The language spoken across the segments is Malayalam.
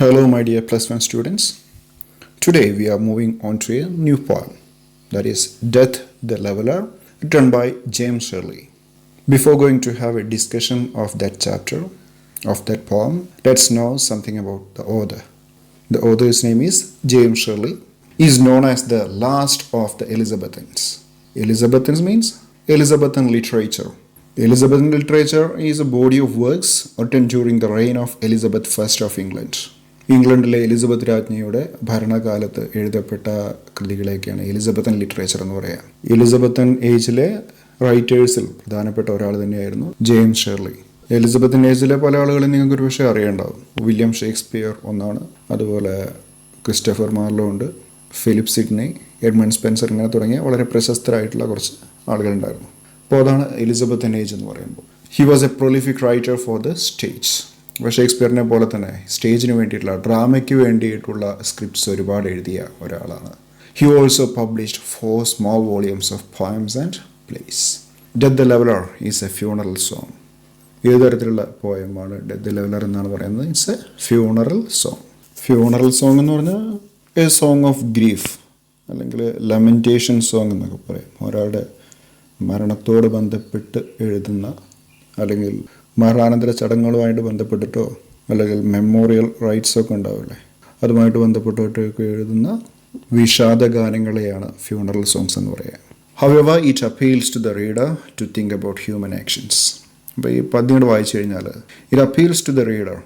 Hello, my dear plus one students. Today we are moving on to a new poem, that is Death the Leveler, written by James Shirley. Before going to have a discussion of that chapter, of that poem, let's know something about the author. The author's name is James Shirley. He is known as the last of the Elizabethans. Elizabethans means Elizabethan literature. Elizabethan literature is a body of works written during the reign of Elizabeth I of England. ഇംഗ്ലണ്ടിലെ എലിസബത്ത് രാജ്ഞിയുടെ ഭരണകാലത്ത് എഴുതപ്പെട്ട കൃതികളെയൊക്കെയാണ് എലിസബത്തൻ ലിറ്ററേച്ചർ എന്ന് പറയുക. എലിസബത്തൻ ഏജിലെ റൈറ്റേഴ്സിൽ പ്രധാനപ്പെട്ട ഒരാൾ തന്നെയായിരുന്നു ജെയിംസ് ഷെർലി. എലിസബത്തൻ ഏജിലെ പല ആളുകളും നിങ്ങൾക്ക് ഒരു പക്ഷേ അറിയേണ്ടാവും. വില്യം ഷേക്സ്പിയർ ഒന്നാണ്, അതുപോലെ ക്രിസ്റ്റഫർ മാർലോ ഉണ്ട്, ഫിലിപ്പ് സിഡ്നി, എഡ്മണ്ട് സ്പെൻസർ, ഇങ്ങനെ തുടങ്ങിയ വളരെ പ്രശസ്തരായിട്ടുള്ള കുറച്ച് ആളുകളുണ്ടായിരുന്നു. അപ്പോൾ അതാണ് എലിസബത്തൻ ഏജ് എന്ന് പറയുമ്പോൾ. He was A prolific writer for the stage. അപ്പോൾ ഷേക്സ്പിയറിനെ പോലെ തന്നെ സ്റ്റേജിന് വേണ്ടിയിട്ടുള്ള, ഡ്രാമയ്ക്ക് വേണ്ടിയിട്ടുള്ള സ്ക്രിപ്റ്റ്സ് ഒരുപാട് എഴുതിയ ഒരാളാണ്. He also published 4 small volumes of poems and place. Death the leveller is A funeral song. ഏത് തരത്തിലുള്ള പോയമാണ് ഡെത്ത് ദ ലെവലർ എന്നാണ് പറയുന്നത്? It's A funeral song. Funeral song എന്ന് പറഞ്ഞാൽ എ സോങ് ഓഫ് ഗ്രീഫ്, അല്ലെങ്കിൽ ലമെൻറ്റേഷൻ സോങ് എന്നൊക്കെ പറയും. ഒരാളുടെ മരണത്തോട് ബന്ധപ്പെട്ട് എഴുതുന്ന, അല്ലെങ്കിൽ മരണാനന്തര ചടങ്ങുകളുമായിട്ട് ബന്ധപ്പെട്ടിട്ടോ, അല്ലെങ്കിൽ മെമ്മോറിയൽ റൈറ്റ്സ് ഒക്കെ ഉണ്ടാവില്ലേ, അതുമായിട്ട് ബന്ധപ്പെട്ടിട്ടൊക്കെ എഴുതുന്ന വിഷാദ ഗാനങ്ങളെയാണ് ഫ്യൂണറൽ സോങ്സ് എന്ന് പറയുക. However it appeals to the reader to think about human actions. അപ്പോൾ ഈ പദ്യം കൂടെ വായിച്ചു കഴിഞ്ഞാൽ it appeals to the reader.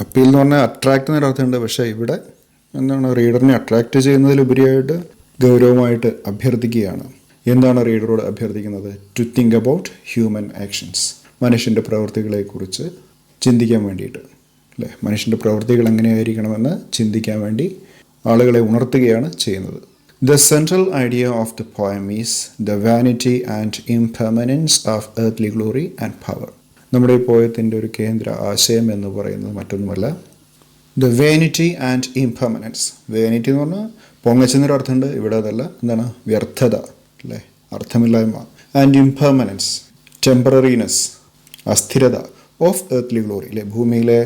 Appeal എന്ന് പറഞ്ഞാൽ അട്രാക്ട് എന്നൊരർത്ഥമുണ്ട്. പക്ഷേ ഇവിടെ എന്താണ്, റീഡറിനെ അട്രാക്റ്റ് ചെയ്യുന്നതിലുപരിയായിട്ട് ഗൗരവമായിട്ട് അഭ്യർത്ഥിക്കുകയാണ്. എന്താണ് റീഡറോട് അഭ്യർത്ഥിക്കുന്നത്? To think about human actions, മനുഷ്യൻ്റെ പ്രവൃത്തികളെക്കുറിച്ച് ചിന്തിക്കാൻ വേണ്ടിയിട്ട്, അല്ലേ? മനുഷ്യൻ്റെ പ്രവൃത്തികൾ എങ്ങനെയായിരിക്കണമെന്ന് ചിന്തിക്കാൻ വേണ്ടി ആളുകളെ ഉണർത്തുകയാണ് ചെയ്യുന്നത്. The central idea of the poem is the vanity and impermanence of earthly glory and power. നമ്മുടെ ഈ പോയത്തിൻ്റെ ഒരു കേന്ദ്ര ആശയം എന്ന് പറയുന്നത് മറ്റൊന്നുമല്ല, the vanity and impermanence. Vanity എന്ന് പറഞ്ഞാൽ പൊങ്ങച്ചെന്നൊരു അർത്ഥമുണ്ട്, ഇവിടെ അതല്ല. എന്താണ്? വ്യർത്ഥത, അല്ലേ? അർത്ഥമില്ലായ്മ. ആൻഡ് ഇംപെർമനൻസ്, ടെമ്പററിനെസ്, അസ്ഥിരത. ഓഫ് എർത്ത്ലി ഗ്ലോറി, അല്ലെ? ഭൂമിയിലെ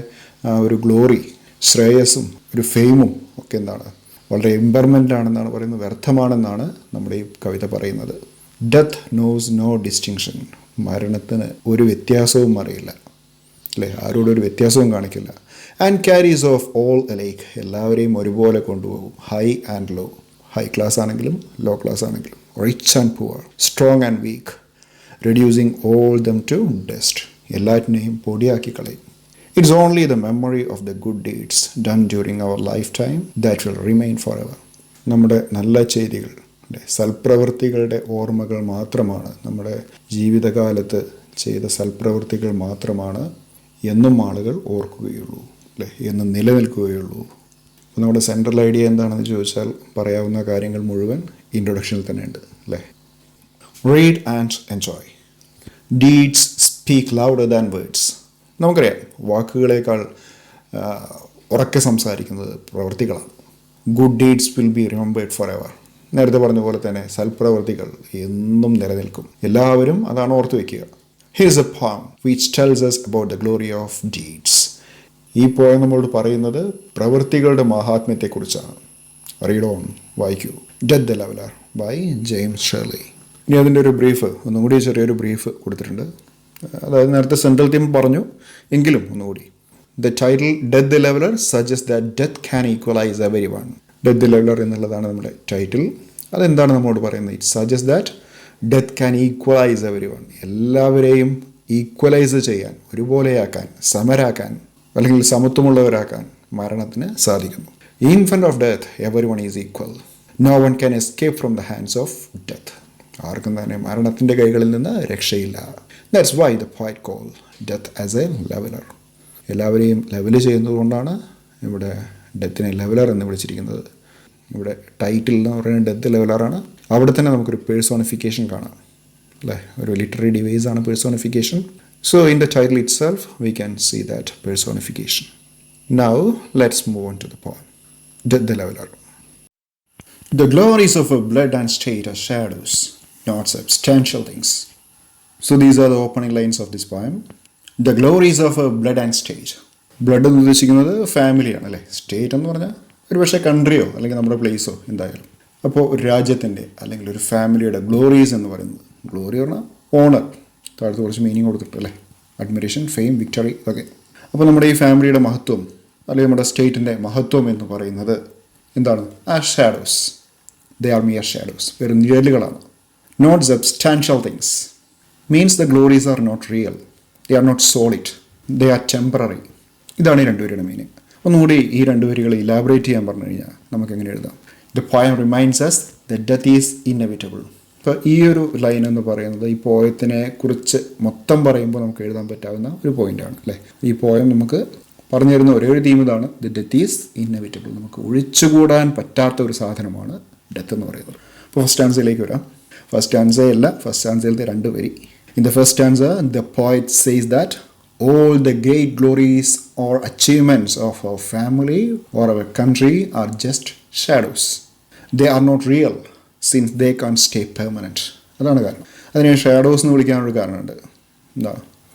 ഒരു ഗ്ലോറി, ശ്രേയസ്സും ഒരു ഫെയിമും ഒക്കെ എന്താണ്, വളരെ ഇമ്പർമൻ്റ് ആണെന്നാണ് പറയുന്നത്, വ്യർത്ഥമാണെന്നാണ് നമ്മുടെ ഈ കവിത പറയുന്നത്. Death knows no distinction. മരണത്തിന് ഒരു വ്യത്യാസവും അറിയില്ല, അല്ലേ? ആരോടും ഒരു വ്യത്യാസവും കാണിക്കില്ല. And carries off all alike. എല്ലാവരെയും ഒരുപോലെ കൊണ്ടുപോകും. High and low, high class ആണെങ്കിലും ലോ ക്ലാസ് ആണെങ്കിലും, rich and poor, strong and weak, reducing all them to dust. എല്ലാറ്റിനെയും പൊടിയാക്കി കളയും. It's only the memory of the good deeds done during our lifetime that will remain forever. നമ്മുടെ നല്ല ചെയ്തികൾ, സൽപ്രവൃത്തികളുടെ ഓർമ്മകൾ മാത്രമാണ്, നമ്മുടെ ജീവിതകാലത്ത് ചെയ്ത സൽപ്രവൃത്തികൾ മാത്രമാണ് എന്നും ആളുകൾ ഓർക്കുകയുള്ളൂ, അല്ലേ? എന്നും നിലനിൽക്കുകയുള്ളൂ. അപ്പോൾ നമ്മുടെ സെൻട്രൽ ഐഡിയ എന്താണെന്ന് ചോദിച്ചാൽ പറയാവുന്ന കാര്യങ്ങൾ മുഴുവൻ ഇൻട്രൊഡക്ഷനിൽ തന്നെ ഉണ്ട്, അല്ലേ? Read and enjoy. Deeds speak louder than words. നമുക്കറിയാം, വാക്കുകളേക്കാൾ ഉറക്കെ സംസാരിക്കുന്നത് പ്രവൃത്തികളാണ്. Good deeds will be remembered forever. നേരത്തെ പറഞ്ഞ പോലെ തന്നെ സൽപ്രവൃത്തികൾ എന്നും നിലനിൽക്കും. എല്ലാവരും അതാണ് ഓർത്ത് വയ്ക്കുക. Here is a poem which tells us about the glory of deeds. ഈ പോയം നമ്മളോട് പറയുന്നത് പ്രവൃത്തികളുടെ മഹാത്മ്യത്തെക്കുറിച്ചാണ്. റീഡ് ഓൺ, വായിക്കൂ. Death the leveller by James Shirley. ഇനി അതിൻ്റെ ഒരു ബ്രീഫ്, ഒന്നുകൂടി ചെറിയൊരു ബ്രീഫ് കൊടുത്തിട്ടുണ്ട്. അതായത് നേരത്തെ സെൻട്രൽ തീം പറഞ്ഞു, എങ്കിലും ഒന്നുകൂടി. The title death the leveller suggest that death can equalise every one. Death the leveller എന്നുള്ളതാണ് നമ്മുടെ ടൈറ്റിൽ. അതെന്താണ് നമ്മോട് പറയുന്നത്? It suggest that death can equalise every one. എല്ലാവരെയും ഈക്വലൈസ് ചെയ്യാൻ, ഒരുപോലെയാക്കാൻ, സമരാക്കാൻ, അല്ലെങ്കിൽ സമത്വമുള്ളവരാക്കാൻ മരണത്തിന് സാധിക്കുന്നു. In front of death every one is equal. No one can escape from the hands of death. ആർക്കും തന്നെ മരണത്തിൻ്റെ കൈകളിൽ നിന്ന് രക്ഷയില്ല. That's why the poet call death as A leveller. എല്ലാവരെയും ലെവൽ ചെയ്യുന്നതുകൊണ്ടാണ് ഇവിടെ ഡെത്തിനെ ലെവലർ എന്ന് വിളിച്ചിരിക്കുന്നത്. ഇവിടെ ടൈറ്റിൽ എന്ന് പറയുന്നത് ഡെത്ത് ലെവലറാണ്. അവിടെ തന്നെ നമുക്കൊരു പേഴ്സോണിഫിക്കേഷൻ കാണാം, അല്ലേ? ഒരു ലിറ്റററി ഡിവൈസ് ആണ് personification. So in the title itself we can see that personification. Now let's move on to the poem death the leveller. The glories of a blood and state are shadows, not substantial things. So these are the opening lines of this poem. The glories of a blood and state. Blood എന്ന് ഉദ്ദേശിക്കുന്നത് ഫാമിലിയാണ് അല്ലേ. സ്റ്റേറ്റ് എന്ന് പറഞ്ഞാൽ ഒരു പക്ഷേ കൺട്രിയോ അല്ലെങ്കിൽ നമ്മുടെ പ്ലേസോ എന്തായാലും. അപ്പോൾ ഒരു രാജ്യത്തിൻ്റെ അല്ലെങ്കിൽ ഒരു ഫാമിലിയുടെ ഗ്ലോറീസ് എന്ന് പറയുന്നത്, ഗ്ലോറി പറഞ്ഞാൽ ഓണർ, താഴത്ത് കുറച്ച് മീനിങ് കൊടുത്തിട്ട് അല്ലേ, അഡ്മിറേഷൻ, ഫെയിം, വിക്ടറി ഇതൊക്കെ. അപ്പോൾ നമ്മുടെ ഈ ഫാമിലിയുടെ മഹത്വം അല്ലെങ്കിൽ നമ്മുടെ സ്റ്റേറ്റിൻ്റെ മഹത്വം എന്ന് പറയുന്നത് എന്താണ്? ആ shadows. They are mere shadows, വെറും നിഴലുകളാണ്. Not substantial things. Means the glories are not real, they are not solid, they are temporary. ഇതാണ് ഈ രണ്ടുപേരുടെ മീനിങ്. ഒന്നുകൂടി ഈ രണ്ട് വരികൾ ഇലാബറേറ്റ് ചെയ്യാൻ പറഞ്ഞു കഴിഞ്ഞാൽ നമുക്ക് എങ്ങനെ എഴുതാം? The poem reminds us the death is inevitable. ഇപ്പോൾ ഈ ഒരു ലൈൻ എന്ന് പറയുന്നത് ഈ പോയത്തിനെ കുറിച്ച് മൊത്തം പറയുമ്പോൾ നമുക്ക് എഴുതാൻ പറ്റാവുന്ന ഒരു പോയിൻ്റാണ് അല്ലേ. ഈ പോയം നമുക്ക് പറഞ്ഞു തരുന്ന ഒരേ ഒരു തീം ഇതാണ്, ദ ഡെത്ത് ഈസ് ഇന്നെവിറ്റബിൾ. നമുക്ക് ഒഴിച്ചുകൂടാൻ പറ്റാത്ത ഒരു സാധനമാണ് ഡെത്ത് എന്ന് പറയുന്നത്. അപ്പോൾ ഫസ്റ്റ് സ്റ്റാൻസയിലേക്ക് വരാം. ഫസ്റ്റ് സ്റ്റാൻസയല്ല, ഫസ്റ്റ് സ്റ്റാൻസയിലത്തെ രണ്ട് വരി. In the first stanza the poet says that all the great glories or achievements of our family or our country are just shadows. They are not real since they can't stay permanent. അതാണ് കാരണം. അതിനെ ഷാഡോസ് എന്ന് വിളിക്കാനൊരു കാരണമുണ്ട്. എന്താ?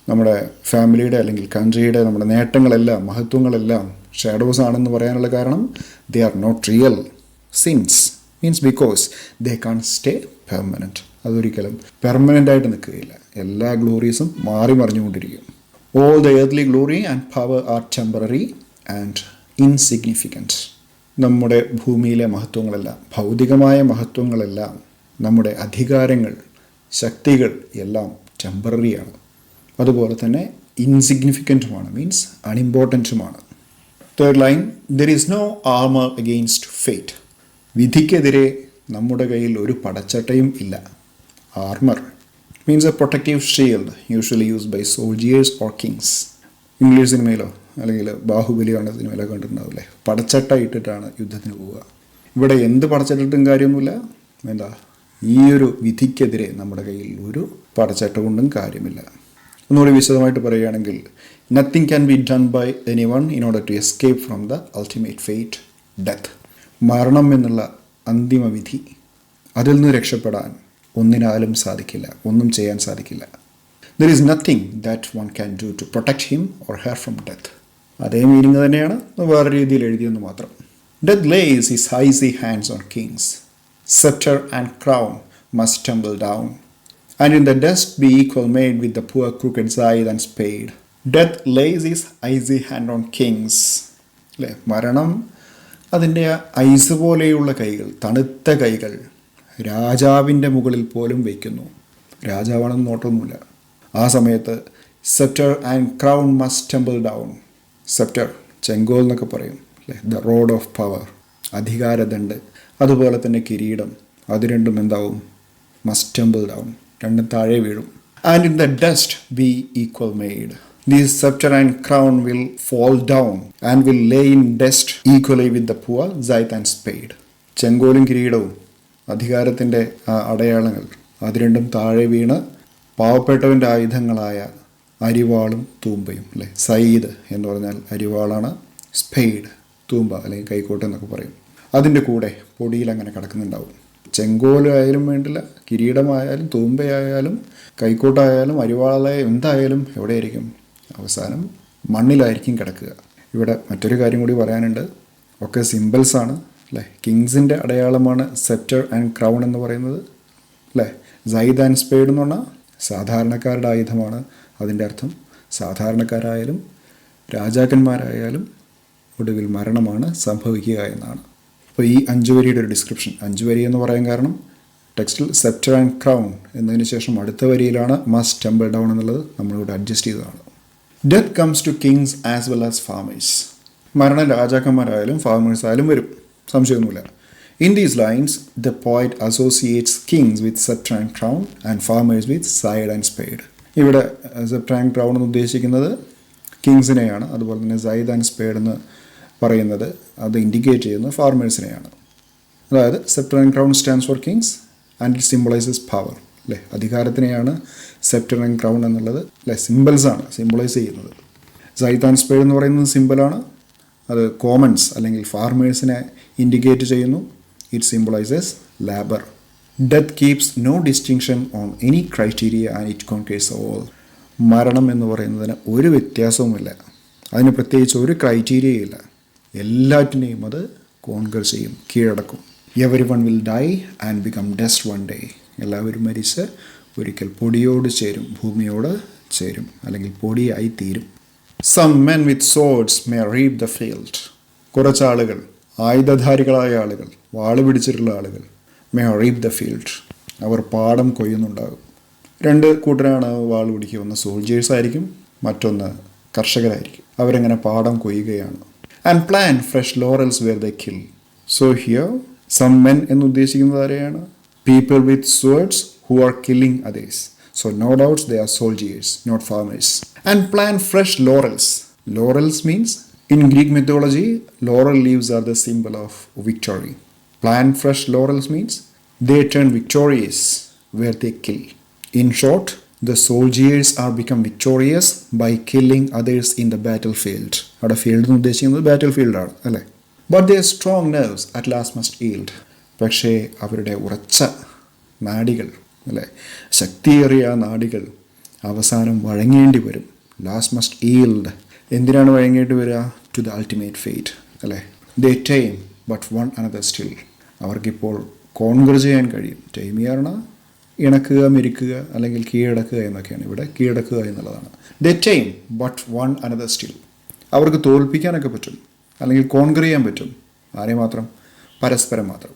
നമ്മുടെ ഫാമിലിയുടെ അല്ലെങ്കിൽ കൺട്രിയുടെ നമ്മുടെ നേട്ടങ്ങളെല്ലാം മഹത്വങ്ങളെല്ലാം ഷാഡോസ് ആണെന്ന് പറയാനുള്ള കാരണം they are not real since means because they can't stay permanent. അതൊരിക്കലും പെർമനൻ്റ് ആയിട്ട് നിൽക്കുകയില്ല. എല്ലാ ഗ്ലോറീസും മാറി മറിഞ്ഞുകൊണ്ടിരിക്കും. All the earthly glory and power are temporary and insignificant. നമ്മുടെ ഭൂമിയിലെ മഹത്വങ്ങളെല്ലാം, ഭൗതികമായ മഹത്വങ്ങളെല്ലാം, നമ്മുടെ അധികാരങ്ങൾ, ശക്തികൾ എല്ലാം ടെമ്പററിയാണ്. അതുപോലെ തന്നെ ഇൻസിഗ്നിഫിക്കൻറ്റുമാണ്, മീൻസ് അൺഇമ്പോർട്ടൻറ്റുമാണ്. Third line, there is no armour against fate. വിധിക്കെതിരെ നമ്മുടെ കയ്യിൽ ഒരു പടച്ചട്ടയും ഇല്ല. Armour means a protective shield usually used by soldiers or kings. English സിനിമയിലോ അല്ലെങ്കിൽ ബാഹുബലിയാണ് സിനിമയിലോ കണ്ടിട്ടുണ്ടാവില്ലേ, പടച്ചട്ട ഇട്ടിട്ടാണ് യുദ്ധത്തിന് പോവുക. ഇവിടെ എന്ത് പടച്ചട്ടിട്ടും കാര്യമൊന്നുമില്ല. എന്താ? ഈ ഒരു വിധിക്കെതിരെ നമ്മുടെ കയ്യിൽ ഒരു പടച്ചട്ട കൊണ്ടും കാര്യമില്ല. ഒന്നുകൂടി വിശദമായിട്ട് പറയുകയാണെങ്കിൽ, nothing can be done by any one in order to escape from the ultimate fate, death. മരണം എന്നുള്ള അന്തിമ വിധി, അതിൽ നിന്ന് രക്ഷപ്പെടാൻ ഒന്നിനാലും സാധിക്കില്ല, ഒന്നും ചെയ്യാൻ സാധിക്കില്ല. There is nothing that one can do to protect him or her from death. അതേ മീനിങ് തന്നെയാണ് വേറെ രീതിയിൽ എഴുതിയെന്ന് മാത്രം. Death lays his icy hands on kings, scepter and crown must tumble down, and in the dust be equal made with the poor crooked scythe and spade. Death lays his icy hand on kings. അല്ലേ, മരണം അതിൻ്റെ ഐസ് പോലെയുള്ള കൈകൾ, തണുത്ത കൈകൾ രാജാവിൻ്റെ മുകളിൽ പോലും വയ്ക്കുന്നു. രാജാവാണെന്ന് നോട്ടൊന്നുമില്ല. ആ സമയത്ത് sceptre and crown must tumble down. Sceptre, ചെങ്കോൽ എന്നൊക്കെ പറയും അല്ലേ, ദ റോഡ് ഓഫ് പവർ, അധികാരദണ്ഡ്. അതുപോലെ തന്നെ കിരീടം, അത് രണ്ടും എന്താവും? മസ്റ്റ് ടെമ്പിൾ ഡൗൺ, രണ്ടും താഴെ വീഴും. And in the dust B equal made. This scepter and crown will fall down and will lay in dust equally with the poor scythe and spade. ചെങ്കോലും കിരീടവും അധികാരത്തിൻ്റെ അടയാളങ്ങൾ അത് രണ്ടും താഴെ വീണ് പാവപ്പെട്ടവൻ്റെ ആയുധങ്ങളായ അരിവാളും തൂമ്പയും അല്ലേ. സയ്യിദ് എന്ന് പറഞ്ഞാൽ അരിവാളാണ്, സ്പെയ്ഡ് തൂമ്പ അല്ലെങ്കിൽ കൈക്കോട്ട് എന്നൊക്കെ പറയും. അതിൻ്റെ കൂടെ പൊടിയിൽ അങ്ങനെ കിടക്കുന്നുണ്ടാവും. ചെങ്കോലായാലും വേണ്ടില്ല, കിരീടമായാലും തൂമ്പയായാലും കൈക്കോട്ടായാലും അരിവാളായാലും എന്തായാലും എവിടെയായിരിക്കും? അവസാനം മണ്ണിലായിരിക്കും കിടക്കുക. ഇവിടെ മറ്റൊരു കാര്യം കൂടി പറയാനുണ്ട്. ഒക്കെ സിമ്പിൾസാണ് അല്ലേ. കിങ്സിൻ്റെ അടയാളമാണ് സെപ്റ്റർ ആൻഡ് ക്രൗൺ എന്ന് പറയുന്നത് അല്ലേ. സൈദ് ആൻഡ് സ്പേഡ് എന്ന് പറഞ്ഞാൽ സാധാരണക്കാരുടെ ആയുധമാണ്. അതിൻ്റെ അർത്ഥം സാധാരണക്കാരായാലും രാജാക്കന്മാരായാലും ഒടുവിൽ മരണമാണ് സംഭവിക്കുക എന്നാണ്. അപ്പോൾ ഈ 5 വരിയുടെ ഒരു ഡിസ്ക്രിപ്ഷൻ, 5 വരി എന്ന് പറയാൻ കാരണം ടെക്സ്റ്റിൽ സെപ്റ്റർ ആൻഡ് ക്രൗൺ എന്നതിന് ശേഷം അടുത്ത വരിയിലാണ് മസ്റ്റ് ടെമ്പിൾ ഡൗൺ എന്നുള്ളത് നമ്മളിവിടെ അഡ്ജസ്റ്റ് ചെയ്തതാണ്. Death comes to kings as well as farmers. മരണം രാജാക്കന്മാരായാലും ഫാമേഴ്സ് ആയാലും വരും, സംശയമൊന്നുമില്ല. In these lines the poet associates kings with sceptre and crown and farmers with scythe and spade. ഇവിടെ സെപ്റ്റർ ആൻഡ് ക്രൗൺ എന്ന് ഉദ്ദേശിക്കുന്നത് കിങ്സിനെയാണ്. അതുപോലെ തന്നെ സൈഡ് ആൻഡ് സ്പേഡ് എന്ന് പറയുന്നത് അത് ഇൻഡിക്കേറ്റ് ചെയ്യുന്നത് ഫാർമേഴ്സിനെയാണ്. അതായത് sceptre and crown stands for kings and it symbolises power അല്ലേ. അധികാരത്തിനെയാണ് സെപ്റ്റർ ആൻഡ് ക്രൗൺ എന്നുള്ളത് അല്ലേ സിമ്പിൾസാണ് സിംബലൈസ് ചെയ്യുന്നത്. സൈഡ് ആൻഡ് സ്പേഡ് എന്ന് പറയുന്നത് സിമ്പിളാണ്. അത് കോമൺസ് അല്ലെങ്കിൽ ഫാർമേഴ്സിനെ ഇൻഡിക്കേറ്റ് ചെയ്യുന്നു. It symbolises labour. Death keeps no distinction on any criteria and it conquers all. മരണം എന്ന് പറയുന്നതിന് ഒരു വ്യത്യാസവുമില്ല. അതിന് പ്രത്യേകിച്ച് ഒരു ക്രൈറ്റീരിയയില്ല. എല്ലാറ്റിനെയും അത് കോൺകർ ചെയ്യും, കീഴടക്കും. Everyone will die and become dust one day. എല്ലാവരും മരിച്ച് ഒരിക്കൽ പൊടിയോട് ചേരും, ഭൂമിയോട് ചേരും, അല്ലെങ്കിൽ പൊടിയായി തീരും. Some men with swords may reap the field. കുറച്ചാളുകൾ, ആയുധധാരികളായ ആളുകൾ, വാള് പിടിച്ചിട്ടുള്ള ആളുകൾ, മേ റീപ് ദ ഫീൽഡ്, അവർ പാടം കൊയ്യുന്നുണ്ടാകും. രണ്ട് കൂട്ടരാണ് വാള് പിടിക്കുക. ഒന്ന് സോൾജേഴ്സ് ആയിരിക്കും, മറ്റൊന്ന് കർഷകരായിരിക്കും. അവരെങ്ങനെ പാടം കൊയ്യുകയാണ്. And plant fresh laurels where they kill. So here some men എന്ന് ഉദ്ദേശിക്കുന്നത് ആരെയാണ്? People with swords who are killing others. So no doubts they are soldiers, not farmers. And plant fresh laurels. Laurels means, in Greek mythology, laurel leaves are the symbol of victory. Plant fresh laurels means they turn victorious where they kill. In short, the soldiers are become victorious by killing others in the battlefield. അവിടെ ഫീൽഡ് എന്ന് ഉദ്ദേശിക്കുന്നത് ബാറ്റിൽ ഫീൽഡാണ് അല്ലേ. But their strong nerves at last must yield. പക്ഷേ അവരുടെ ഉറച്ച നാഡികൾ അല്ലേ, ശക്തിയേറിയ നാഡികൾ അവസാനം വഴങ്ങേണ്ടി വരും. Last must yield. എന്തിനാണ് വഴങ്ങേണ്ടി വരിക? ടു ദ അൾട്ടിമേറ്റ് ഫേറ്റ് അല്ലേ. They tame but one another still. അവർക്കിപ്പോൾ കോൺകർ ചെയ്യാൻ കഴിയും. ടൈം പറഞ്ഞാൽ ഇണക്കുക, മെരിക്കുക, അല്ലെങ്കിൽ കീഴടക്കുക എന്നൊക്കെയാണ്. ഇവിടെ കീഴടക്കുക എന്നുള്ളതാണ്. They tame but one another still. അവർക്ക് തോൽപ്പിക്കാനൊക്കെ പറ്റും, അല്ലെങ്കിൽ കോൺകർ ചെയ്യാൻ പറ്റും. ആരെ മാത്രം? പരസ്പരം മാത്രം.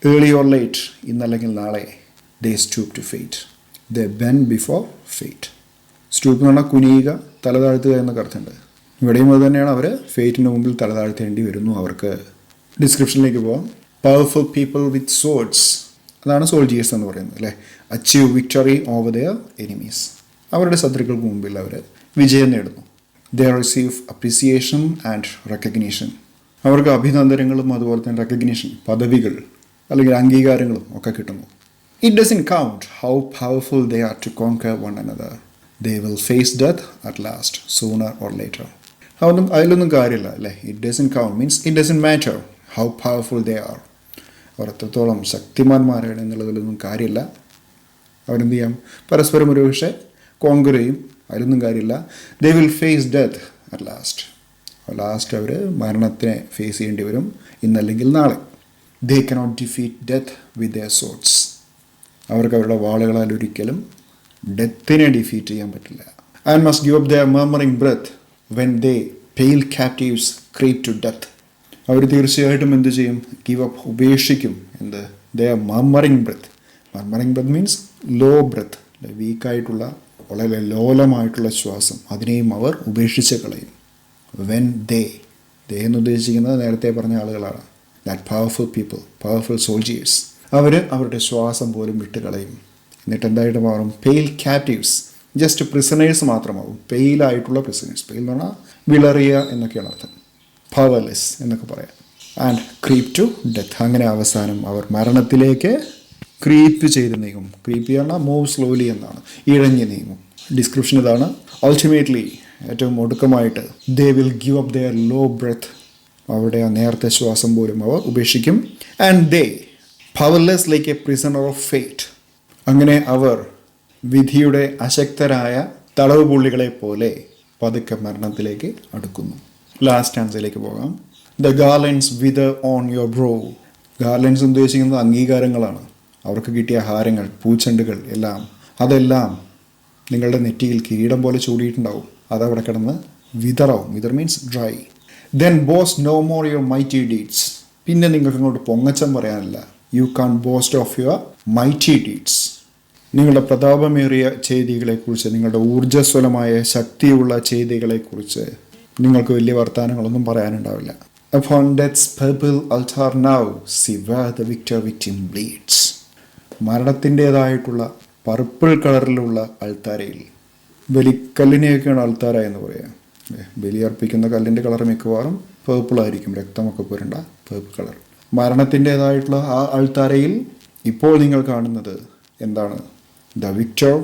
ഏർലി ഓർ ലേറ്റ്, ഇന്നല്ലെങ്കിൽ നാളെ. They stoop to fate. They bend before fate. Stoop എന്ന് പറഞ്ഞാൽ കുനിയുക, തല താഴ്ത്തുക എന്നൊക്കെ അർത്ഥമുണ്ട്. ഇവിടെയും അത് തന്നെയാണ്. അവർ ഫേറ്റിന് മുമ്പിൽ തല താഴ്ത്തേണ്ടി വരുന്നു അവർക്ക്. ഡിസ്ക്രിപ്ഷനിലേക്ക് പോകാം. പവർഫുൾ പീപ്പിൾ വിത്ത് സോഡ്സ്, അതാണ് സോൾജിയേഴ്സ് എന്ന് പറയുന്നത് അല്ലേ. Achieve victory over their enemies. അവരുടെ ശത്രുക്കൾക്ക് മുമ്പിൽ അവർ വിജയം നേടുന്നു. They receive appreciation and recognition. അവർക്ക് അഭിനന്ദനങ്ങളും അതുപോലെ തന്നെ റെക്കഗ്നീഷൻ, പദവികൾ അല്ലെങ്കിൽ അംഗീകാരങ്ങളും ഒക്കെ കിട്ടുന്നു. It doesn't count how powerful they are to conquer one another. They will face death at last, sooner or later. അതിലൊന്നും കാര്യമില്ല അല്ലേ. It doesn't count means it doesn't matter how powerful they are. അവർ എത്രത്തോളം ശക്തിമാന്മാരാണ് എന്നുള്ളതിലൊന്നും കാര്യമില്ല. അവരെന്ത് ചെയ്യാം? പരസ്പരം ഒരു പക്ഷേ കോൺകർ ചെയ്യും. അതിലൊന്നും കാര്യമില്ല. They will face death at last. Last അവർ മരണത്തിനെ ഫേസ് ചെയ്യേണ്ടി വരും, ഇന്നല്ലെങ്കിൽ നാളെ. They cannot defeat death with their swords. അവർക്ക് അവരുടെ വാളുകളാൽ ഒരിക്കലും ഡെത്തിനെ ഡിഫീറ്റ് ചെയ്യാൻ പറ്റില്ല. And must give up their murmuring breath when they pale captives creep to death. അവർ തീർച്ചയായിട്ടും എന്ത് ചെയ്യും? ഗിവ് അപ്പ്, ഉപേക്ഷിക്കും. എന്ത്? Their murmuring breath. Murmuring breath means low breath, വീക്കായിട്ടുള്ള, വളരെ ലോലമായിട്ടുള്ള ശ്വാസം, അതിനെയും അവർ ഉപേക്ഷിച്ച് കളയും. വെൻ ദേ എന്ന് ഉദ്ദേശിക്കുന്നത് നേരത്തെ പറഞ്ഞ ആളുകളാണ്. That powerful people, powerful soldiers. അവർ അവരുടെ ശ്വാസം പോലും വിട്ടുകളയും. എന്നിട്ട് എന്തായിട്ട് മാറും? Pale captives. ജസ്റ്റ് പ്രിസണേഴ്സ് മാത്രമാവും. പെയിലായിട്ടുള്ള പ്രിസണേഴ്സ്. പെയിൽ എന്ന് പറഞ്ഞാൽ വിളറിയ എന്നൊക്കെയാണ് അർത്ഥം. പവർലെസ് എന്നൊക്കെ പറയാം. And creep to death. അങ്ങനെ അവസാനം അവർ മരണത്തിലേക്ക് ക്രീപ്പ് ചെയ്ത് നീങ്ങും. ക്രീപ്പ് പറഞ്ഞാൽ മൂവ് സ്ലോലി എന്നാണ്, ഇഴഞ്ഞ് നീങ്ങും. ഡിസ്ക്രിപ്ഷൻ ഇതാണ്. അൾട്ടിമേറ്റ്ലി, ഏറ്റവും ഒടുക്കമായിട്ട്, they will give up their low breath. അവരുടെ ആ നേരത്തെ ശ്വാസം പോലും അവർ ഉപേക്ഷിക്കും. And they powerless like a prisoner of fate. അങ്ങനെ അവർ വിധിയുടെ അശക്തരായ തടവ് പുള്ളികളെ പോലെ പതുക്കെ മരണത്തിലേക്ക് അടുക്കുന്നു. ലാസ്റ്റ് ആൻസറിലേക്ക് പോകാം. The garlands wither on your brow. Garlands ഉദ്ദേശിക്കുന്നത് അംഗീകാരങ്ങളാണ്. അവർക്ക് കിട്ടിയ ഹാരങ്ങൾ, പൂച്ചെണ്ടുകൾ അതെല്ലാം നിങ്ങളുടെ നെറ്റിയിൽ കിരീടം പോലെ ചൂടിയിട്ടുണ്ടാവും. അതവിടെ കിടന്ന് വിതറാവും. Wither means dry. Then boast no more your mighty deeds. പിന്നെ നിങ്ങൾക്ക് അങ്ങോട്ട് പൊങ്ങച്ചം പറയാനില്ല. You can't boast of your mighty deeds. നിങ്ങളുടെ പ്രതാപമേറിയ ചെയ്തികളെക്കുറിച്ച്, നിങ്ങളുടെ ഊർജ്ജസ്വലമായ ശക്തിയുള്ള ചെയ്തികളെക്കുറിച്ച് നിങ്ങൾക്ക് വലിയ വർത്തമാനങ്ങളൊന്നും പറയാനുണ്ടാവില്ല. Upon death's purple altar now, see where the victim bleeds. മരണത്തിൻ്റേതായിട്ടുള്ള പർപ്പിൾ കളറിലുള്ള അൾത്താരയിൽ, ബലിക്കല്ലിനെയൊക്കെയാണ് അൾത്താര എന്ന് പറയുക. ബലിയർപ്പിക്കുന്ന കല്ലിൻ്റെ കളർ മിക്കവാറും പേർപ്പിളായിരിക്കും, രക്തമൊക്കെ പുരണ്ട പേർപ്പിൾ കളർ. മരണത്തിൻ്റേതായിട്ടുള്ള ആ അൾത്താരയിൽ ഇപ്പോൾ നിങ്ങൾ കാണുന്നത് എന്താണ്? The Victor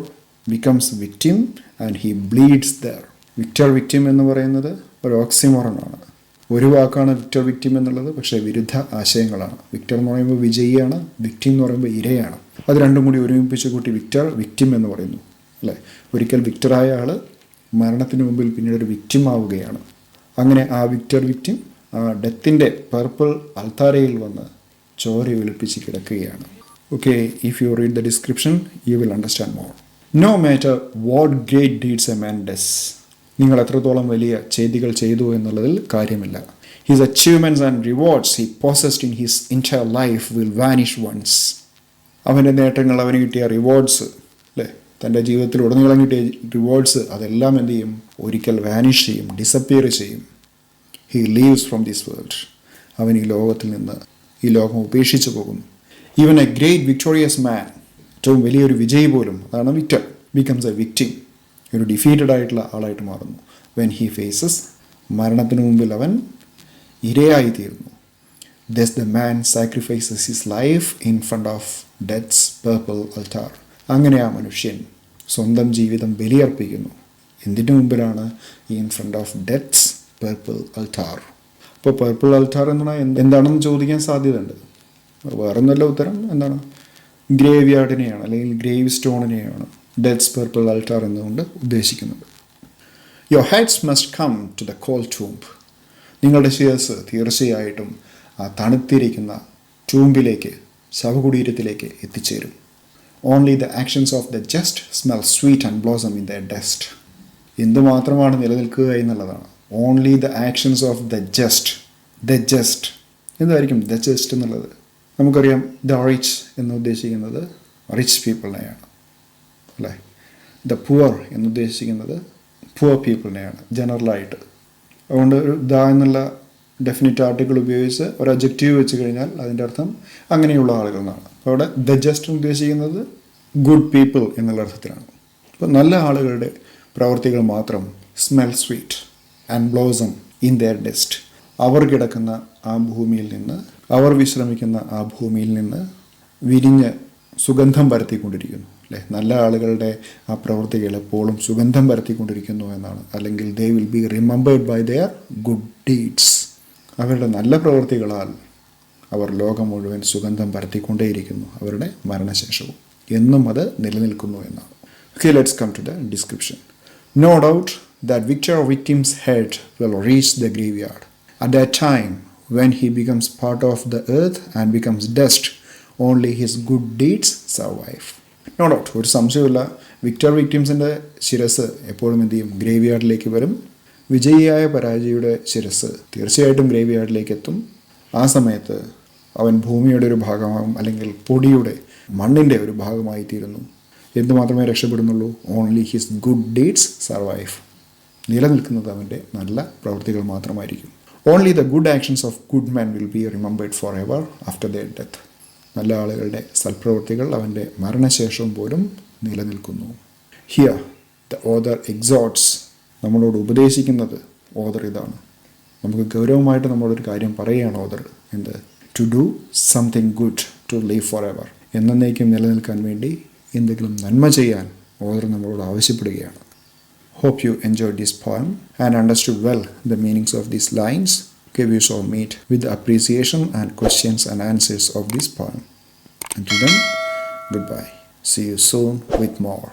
becomes victim and he bleeds there. Victor victim എന്ന് പറയുന്നത് ഒരു ഓക്സിമോറനാണ്. ഒരു വാക്കാണ് വിക്ടർ വിക്ടിം എന്നുള്ളത്, പക്ഷേ വിരുദ്ധ ആശയങ്ങളാണ്. വിക്ടർ എന്ന് പറയുമ്പോൾ വിജയിയാണ്, വിക്ടിം എന്ന് പറയുമ്പോൾ ഇരയാണ്. അത് രണ്ടും കൂടി ഒരുമിപ്പിച്ച് കൂട്ടി വിക്ടർ വിക്ടിം എന്ന് പറയുന്നു അല്ലേ. ഒരിക്കൽ വിക്ടറായ ആൾ മരണത്തിന് മുമ്പിൽ പിന്നീട് ഒരു വിക്ടിം ആവുകയാണ്. അങ്ങനെ ആ വിക്ടിം ആ ഡെത്തിൻ്റെ പർപ്പിൾ അൾത്താരയിൽ വന്ന് ചോര ഒലിപ്പിച്ച് കിടക്കുകയാണ്. Okay, if you read the description you will understand more. No matter what great deeds a man does. നിങ്ങൾ എത്രത്തോളം വലിയ ചെയ്തികൾ ചെയ്തു എന്നുള്ളതിൽ കാര്യമില്ല. His achievements and rewards he possessed in his entire life will vanish once. അവൻ്റെ നേട്ടങ്ങൾ, അവന് കിട്ടിയ റിവാർഡ്സ്, അല്ലേ, തൻ്റെ ജീവിതത്തിൽ ഉടനീളം കിട്ടിയ റിവാർഡ്സ്, അതെല്ലാം എന്ത് ചെയ്യും? ഒരിക്കൽ വാനിഷ് ചെയ്യും, ഡിസപ്പിയർ ചെയ്യും. He leaves from this world. അവൻ ഈ ലോകത്തിൽ നിന്ന്, ഈ ലോകം ഉപേക്ഷിച്ചു പോകുന്നു. ഈവൻ എ ഗ്രേറ്റ് വിക്ടോറിയസ് മാൻ, ഏറ്റവും വലിയൊരു വിജയി പോലും, അതാണ് വിക്ടർ, ബിക്കംസ് എ വിക്ടിം, ഒരു ഡിഫീറ്റഡ് ആയിട്ടുള്ള ആളായിട്ട് മാറുന്നു. വെൻ ഹി ഫേസസ്, മരണത്തിന് മുമ്പിൽ അവൻ ഇരയായിത്തീരുന്നു. Thus the man sacrifices his life in front of death's purple altar. അങ്ങനെ ആ മനുഷ്യൻ സ്വന്തം ജീവിതം ബലിയർപ്പിക്കുന്നു. എന്തിനു മുമ്പിലാണ്? In front of death's purple altar. അപ്പോൾ പർപ്പിൾ അൾട്ടാർ എന്താണെന്ന് ചോദിക്കാൻ സാധ്യതയുണ്ട്. വേറൊന്നല്ല ഉത്തരം. എന്താണ്? ഗ്രേവ് യാർഡിനെയാണ്, അല്ലെങ്കിൽ ഗ്രേവ് സ്റ്റോണിനെയാണ് ഡെത്ത്സ് പർപ്പിൾ അൾട്ടാർ എന്നുകൊണ്ട് ഉദ്ദേശിക്കുന്നത്. Your heads must come to the cold tomb. നിങ്ങളുടെ ശിരസ് തീർച്ചയായിട്ടും ആ തണുത്തിരിക്കുന്ന ടൂമ്പിലേക്ക്, ശവകുടീരത്തിലേക്ക് എത്തിച്ചേരും. Only the actions of the just smell sweet and blossom in the dust. എന്തുമാത്രമാണ് നിലനിൽക്കുക എന്നുള്ളതാണ്. Only the actions of the just. The just എന്തായിരിക്കും ദ ജസ്റ്റ് എന്നുള്ളത്? നമുക്കറിയാം, ദ റിച്ച് എന്ന് ഉദ്ദേശിക്കുന്നത് റിച്ച് പീപ്പിളിനെയാണ്, അല്ലേ. ദ പുവർ എന്നുദ്ദേശിക്കുന്നത് പുവർ പീപ്പിളിനെയാണ് ജനറലായിട്ട്. അതുകൊണ്ട് ഒരു ദ എന്നുള്ള ഡെഫിനിറ്റ് ആർട്ടിക്കിൾ ഉപയോഗിച്ച് ഒരു അഡ്ജക്റ്റീവ് വെച്ച് കഴിഞ്ഞാൽ അതിൻ്റെ അർത്ഥം അങ്ങനെയുള്ള ആളുകൾ എന്നാണ്. അവിടെ ദ ജസ്റ്റ് ഉദ്ദേശിക്കുന്നത് ഗുഡ് പീപ്പിൾ എന്നുള്ള അർത്ഥത്തിലാണ്. അപ്പോൾ നല്ല ആളുകളുടെ പ്രവൃത്തികൾ മാത്രം smell sweet and blossom in their dust. അവർ കിടക്കുന്ന ആ ഭൂമിയിൽ നിന്ന്, അവർ വിശ്രമിക്കുന്ന ആ ഭൂമിയിൽ നിന്ന് വിരിഞ്ഞ് സുഗന്ധം പരത്തിക്കൊണ്ടിരിക്കുന്നു, അല്ലേ. നല്ല ആളുകളുടെ ആ പ്രവൃത്തികൾ എപ്പോഴും സുഗന്ധം പരത്തിക്കൊണ്ടിരിക്കുന്നു എന്നാണ്. അല്ലെങ്കിൽ they will be remembered by their good deeds. അവരുടെ നല്ല പ്രവൃത്തികളാൽ അവർ ലോകം മുഴുവൻ സുഗന്ധം പരത്തിക്കൊണ്ടേയിരിക്കുന്നു, അവരുടെ മരണശേഷവും എന്നും അത് നിലനിൽക്കുന്നു എന്നാണ്. Okay, let's come to the description. No doubt that victor or victim's head will reach the graveyard. At that time, when he becomes part of the earth and becomes dust, only his good deeds survive. No doubt, ഒരു സംശയമില്ല, വിക്ടർ വിക്ടിംസിൻ്റെ ശിരസ് എപ്പോഴും എന്ത് ചെയ്യും? ഗ്രേവ് യാർഡിലേക്ക് വരും. വിജയിയായ പരാജയുടെ ശിരസ് തീർച്ചയായിട്ടും ഗ്രേവ് യാർഡിലേക്ക് എത്തും. ആ സമയത്ത് അവൻ ഭൂമിയുടെ ഒരു ഭാഗമാകും, അല്ലെങ്കിൽ പൊടിയുടെ, മണ്ണിൻ്റെ ഒരു ഭാഗമായി തീരുന്നു. എന്തുമാത്രമേ രക്ഷപ്പെടുന്നുള്ളൂ? Only his good deeds survive. നിലനിൽക്കുന്നത് അവൻ്റെ നല്ല പ്രവൃത്തികൾ മാത്രമായിരിക്കും. Only the good actions of good man will be remembered forever after their death. നല്ല ആളുകളുടെ സൽപ്രവൃത്തികൾ അവൻ്റെ മരണശേഷവും പോലും നിലനിൽക്കുന്നു. ഹിയർ ദ ഓതർ എക്സോട്ട്സ്, നമ്മളോട് ഉപദേശിക്കുന്നത് ഓതർ ഇതാണ്. നമുക്ക് ഗൗരവമായിട്ട് നമ്മളൊരു കാര്യം പറയുകയാണ് ഓതർ. എന്ത്? To do something good to leave forever. എന്നേക്കും നിലനിൽക്കാൻ വേണ്ടി എന്തെങ്കിലും നന്മ ചെയ്യാൻ ഓതർ നമ്മളോട് ആവശ്യപ്പെടുകയാണ്. Hope you enjoyed this poem and understood well the meanings of these lines. Okay, we shall meet with the appreciation and questions and answers of this poem. Until then, goodbye. See you soon with more.